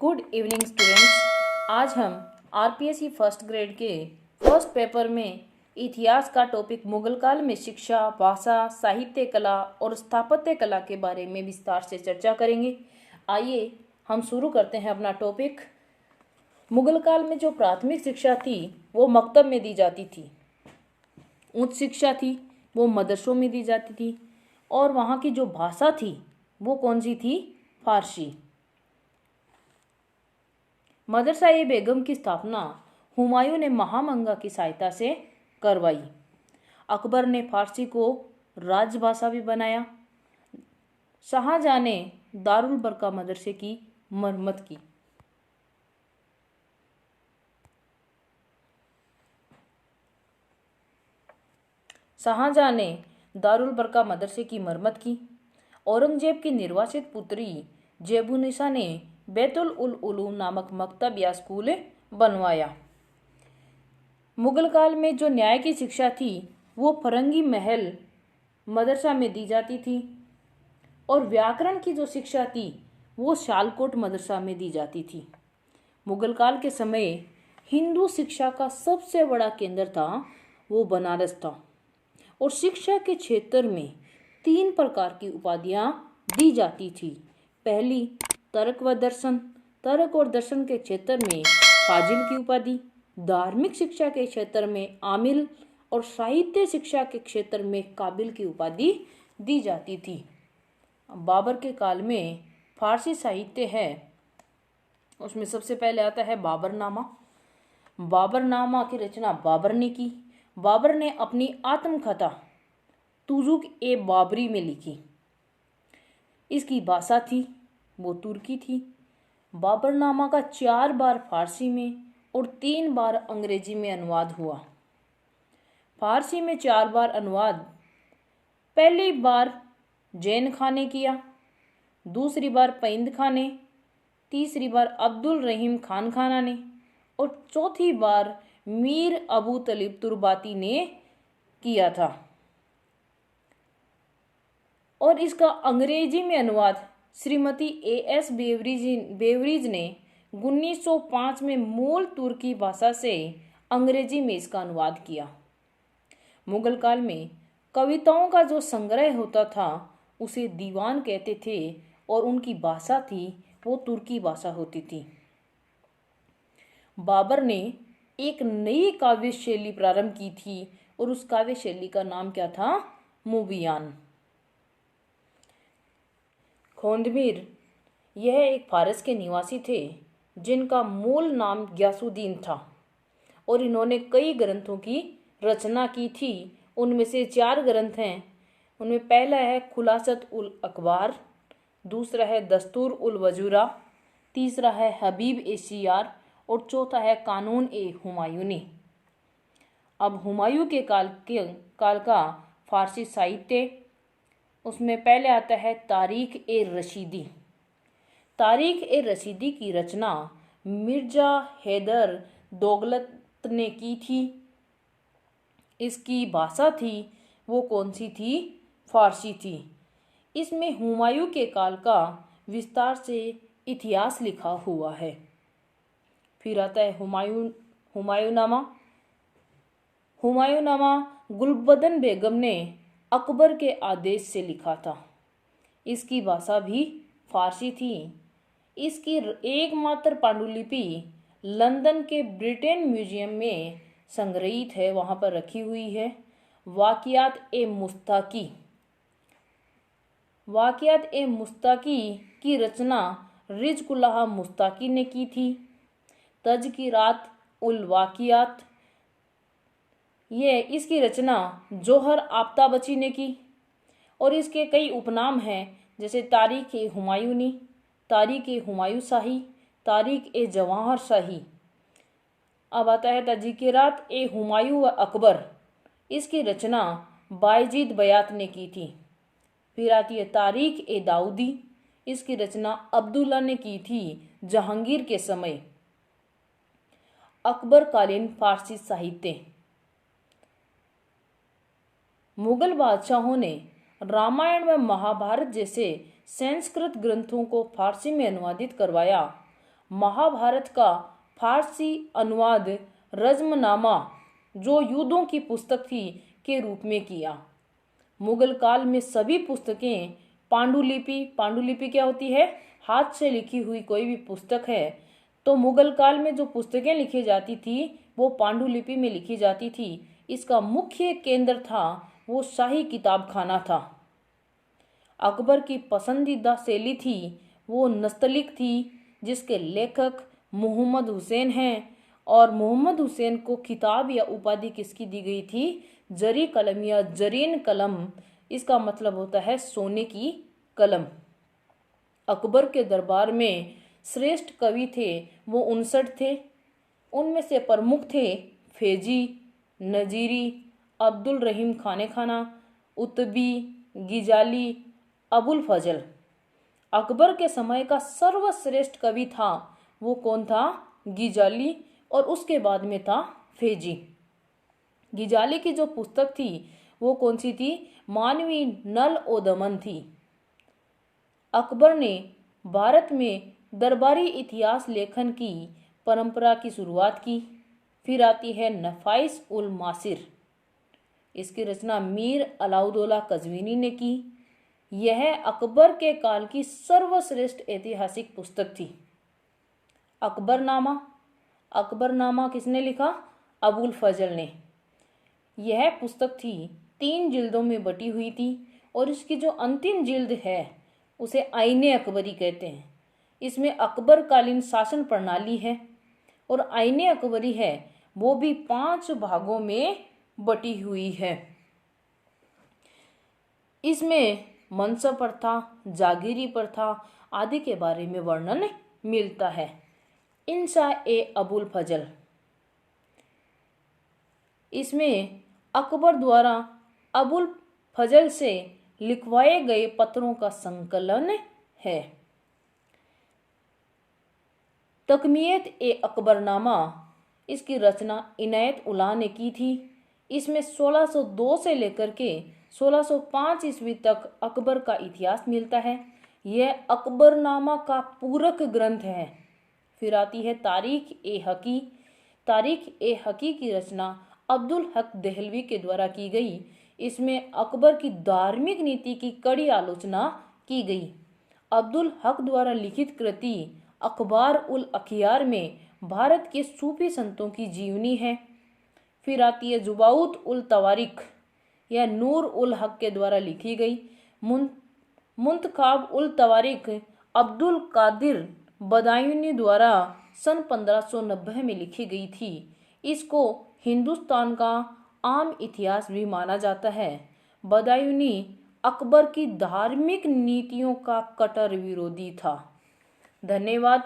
Good evening students. आज हम RPSC first grade के फर्स्ट पेपर में इतिहास का टॉपिक मुगल काल में शिक्षा, भाषा, साहित्य कला और स्थापत्य कला के बारे में विस्तार से चर्चा करेंगे। आइए हम शुरू करते हैं अपना टॉपिक। मुगल काल में जो प्राथमिक शिक्षा थी वो मकतब में दी जाती थी। उच्च शिक्षा थी वो मदरसों में दी जाती थी और वहाँ की जो भाषा थी वो कौन सी थी? फारसी। मदरसा-ए बेगम की स्थापना हुमायूं ने महामंगा की सहायता से करवाई। अकबर ने फारसी को राजभाषा भी बनाया। शाहजहां ने दारुल बरका मदरसे की मरम्मत की। शाहजहां ने दारुल बरका मदरसे की मरम्मत की। औरंगजेब की निर्वासित पुत्री जेबुनिसा ने बैतुल उल उलूम नामक मकतब या स्कूल बनवाया। मुगल काल में जो न्याय की शिक्षा थी वो फरंगी महल मदरसा में दी जाती थी और व्याकरण की जो शिक्षा थी वो शालकोट मदरसा में दी जाती थी। मुगल काल के समय हिंदू शिक्षा का सबसे बड़ा केंद्र था वो बनारस था और शिक्षा के क्षेत्र में 3 प्रकार की उपाधियां दी जाती थी। पहली तर्क व दर्शन, तर्क और दर्शन के क्षेत्र में फाजिल की उपाधि, धार्मिक शिक्षा के क्षेत्र में आमिल और साहित्य शिक्षा के क्षेत्र में काबिल की उपाधि दी जाती थी। बाबर के काल में फारसी साहित्य है, उसमें सबसे पहले आता है बाबरनामा। बाबरनामा की रचना बाबर ने की। बाबर ने अपनी आत्मकथा तुजुक ए बाबरी में लिखी। इसकी भाषा थी वो तुर्की थी। बाबरनामा का 4 बार फारसी में और 3 बार अंग्रेजी में अनुवाद हुआ। फारसी में 4 बार अनुवाद पहली बार जैन खान ने किया, दूसरी बार पैंद खान ने, तीसरी बार अब्दुल रहीम खान खाना ने और चौथी बार मीर अबू तलीब तुर्बाती ने किया था। और इसका अंग्रेजी में अनुवाद श्रीमती ए.एस. बेवरिज ने 1905 में मूल तुर्की भाषा से अंग्रेजी में इसका अनुवाद किया। मुगल काल में कविताओं का जो संग्रह होता था उसे दीवान कहते थे और उनकी भाषा थी वो तुर्की भाषा होती थी। बाबर ने एक नई काव्य शैली प्रारंभ की थी और उस काव्य शैली का नाम क्या था? मुबियान। खोंदमीर यह एक फारस के निवासी थे जिनका मूल नाम ग्यासुद्दीन था और इन्होंने कई ग्रंथों की रचना की थी। उनमें से 4 ग्रंथ हैं। उनमें पहला है खुलासत उल अखबार, दूसरा है दस्तूर उल वजूरा, तीसरा है हबीब ए शियार और चौथा है कानून ए हुमायूनी। अब हुमायूं के काल का फारसी साहित्य, उसमें पहले आता है तारीख ए रशीदी। तारीख ए रशीदी की रचना मिर्जा हैदर दोगलत ने की थी। इसकी भाषा थी वो कौन सी थी? फारसी थी। इसमें हुमायूं के काल का विस्तार से इतिहास लिखा हुआ है। फिर आता है हुमायूंनामा। हुमायूंनामा गुलबदन बेगम ने अकबर के आदेश से लिखा था। इसकी भाषा भी फारसी थी। इसकी एकमात्र पांडुलिपि लंदन के ब्रिटेन म्यूजियम में संग्रहित है, वहाँ पर रखी हुई है। वाक़ियात ए मुस्ताकी। वाक़ियात ए मुस्ताकी की रचना रिज़कुल्लाह मुस्ताकी ने की थी। तज़किरात उल वाक़ियात, ये इसकी रचना जोहर आफ्ताबची ने की और इसके कई उपनाम हैं जैसे तारीख ए हुमायूनी, तारीख ए हुमायूं शाही, तारीख ए जवाहर शाही। अब आता है तज़किरात ए हुमायूं व अकबर। इसकी रचना बायजीद बयात ने की थी। फिर आती है तारीख ए दाऊदी। इसकी रचना अब्दुल्ला ने की थी जहांगीर के समय। अकबर कालीन फारसी साहित्य। मुगल बादशाहों ने रामायण व महाभारत जैसे संस्कृत ग्रंथों को फारसी में अनुवादित करवाया। महाभारत का फारसी अनुवाद रज़्मनामा, जो युद्धों की पुस्तक थी, के रूप में किया। मुगल काल में सभी पुस्तकें पांडुलिपि क्या होती है? हाथ से लिखी हुई कोई भी पुस्तक है। तो मुगल काल में जो पुस्तकें लिखी जाती थी वो पांडुलिपि में लिखी जाती थी। इसका मुख्य केंद्र था वो शाही किताबखाना था। अकबर की पसंदीदा शैली थी वो नस्तलिक थी, जिसके लेखक मोहम्मद हुसैन हैं। और मोहम्मद हुसैन को खिताब या उपाधि किसकी दी गई थी? जरी कलम या जरीन कलम। इसका मतलब होता है सोने की कलम। अकबर के दरबार में श्रेष्ठ कवि थे वो 59 थे। उनमें से प्रमुख थे फैजी, नजीरी, अब्दुल रहीम खाने खाना, उतबी, गिजाली, अबुल फजल। अकबर के समय का सर्वश्रेष्ठ कवि था वो कौन था? गिजाली। और उसके बाद में था फैजी। गिजाली की जो पुस्तक थी वो कौन सी थी? मानवी नल ओ दमन थी। अकबर ने भारत में दरबारी इतिहास लेखन की परंपरा की शुरुआत की। फिर आती है नफाइस उल मासिर। इसकी रचना मीर अलाउद्दौला कज़वीनी ने की। यह अकबर के काल की सर्वश्रेष्ठ ऐतिहासिक पुस्तक थी। अकबरनामा किसने लिखा? अबुल फजल ने। यह पुस्तक थी 3 जिल्दों में बटी हुई थी और इसकी जो अंतिम जिल्द है उसे आईने अकबरी कहते हैं। इसमें अकबरकालीन शासन प्रणाली है और आईने अकबरी है वो भी 5 भागों में बटी हुई है। इसमें मनसब प्रथा, जागीरी प्रथा आदि के बारे में वर्णन मिलता है। इंशा ए अबुल फजल, इसमें अकबर द्वारा अबुल फजल से लिखवाए गए पत्रों का संकलन है। तकमीयत ए अकबरनामा, इसकी रचना इनायत उल्लाह ने की थी। इसमें 1602 से लेकर के 1605 ईस्वी तक अकबर का इतिहास मिलता है। यह अकबरनामा का पूरक ग्रंथ है। फिर आती है तारीख ए हकी। तारीख ए हकी की रचना अब्दुल हक देहलवी के द्वारा की गई। इसमें अकबर की धार्मिक नीति की कड़ी आलोचना की गई। अब्दुल हक द्वारा लिखित कृति अखबार उल अखियार में भारत के सूफी संतों की जीवनी है। फिर आती है जुबाउत उल तवारिख, यह नूर उल हक के द्वारा लिखी गई। मुंतखाब उल तवारिख अब्दुल कादिर बदायूनी द्वारा सन 1590 में लिखी गई थी। इसको हिंदुस्तान का आम इतिहास भी माना जाता है। बदायूनी अकबर की धार्मिक नीतियों का कट्टर विरोधी था। धन्यवाद।